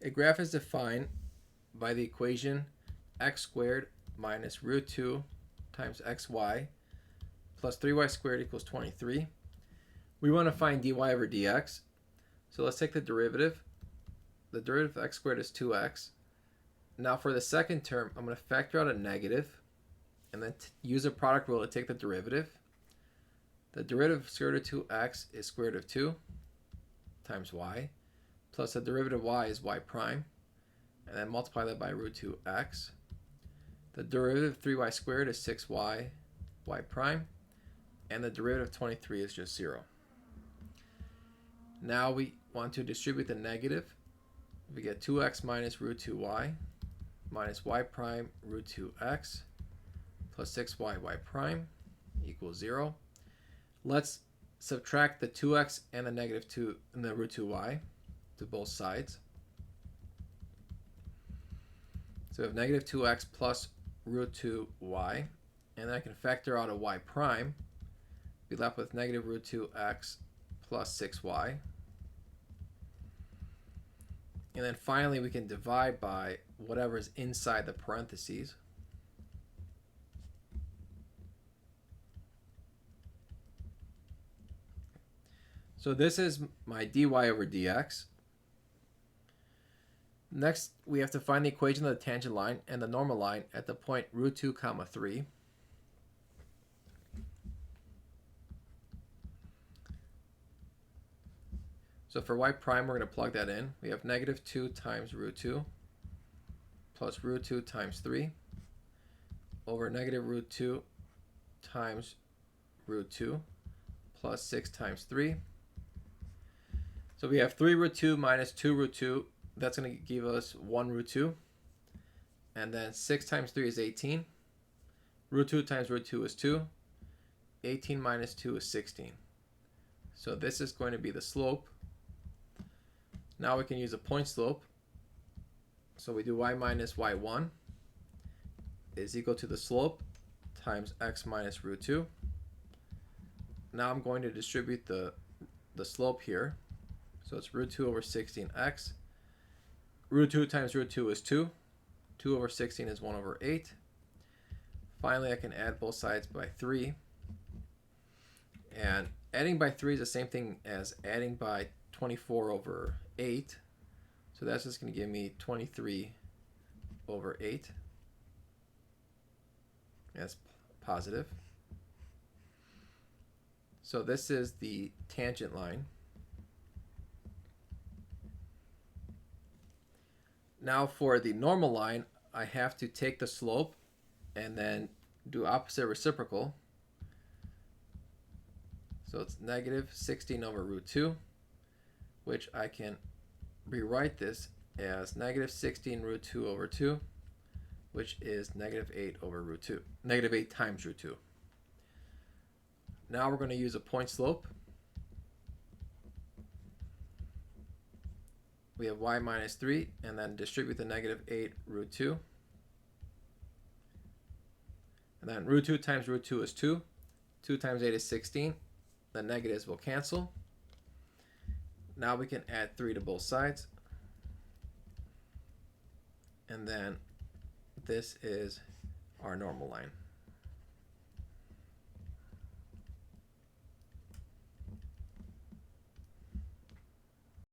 A graph is defined by the equation x squared minus root 2 times xy plus 3y squared equals 23. We want to find dy over dx. So let's take the derivative. The derivative of x squared is 2x. Now for the second term, I'm going to factor out a negative and then use a product rule to take the derivative. The derivative of square root of 2x is square root of 2 times y, plus the derivative of y is y prime, and then multiply that by root 2x. The derivative of 3y squared is 6y, y prime, and the derivative of 23 is just 0. Now we want to distribute the negative. We get 2x minus root 2y minus y prime root 2x plus 6y, y prime equals 0. Let's subtract the 2x and the negative 2 and the root 2y to both sides. So we have negative 2x plus root 2y, and then I can factor out a y prime. Be left with negative root 2x plus 6y. And then finally we can divide by whatever is inside the parentheses. So this is my dy over dx. Next, we have to find the equation of the tangent line and the normal line at the point root 2 comma 3. So for y prime, we're going to plug that in. We have negative 2 times root 2 plus root 2 times 3 over negative root 2 times root 2 plus 6 times 3. So we have 3 root 2 minus 2 root 2. That's going to give us 1 root 2. And then 6 times 3 is 18. Root 2 times root 2 is 2. 18 minus 2 is 16. So this is going to be the slope. Now we can use a point slope. So we do y minus y1 is equal to the slope times x minus root 2. Now I'm going to distribute the slope here. So it's root 2 over 16x. Root 2 times root 2 is 2. 2 over 16 is 1 over 8. Finally, I can add both sides by 3. And adding by 3 is the same thing as adding by 24 over 8. So that's just going to give me 23 over 8. That's positive. So this is the tangent line. Now for the normal line, I have to take the slope and then do opposite reciprocal. So it's negative 16 over root 2, which I can rewrite this as negative 16 root 2 over 2, which is negative 8 over root 2, negative 8 times root 2. Now we're going to use a point slope. We have y minus 3, and then distribute the negative 8 root 2. And then root 2 times root 2 is 2. 2 times 8 is 16. The negatives will cancel. Now we can add 3 to both sides. And then this is our normal line.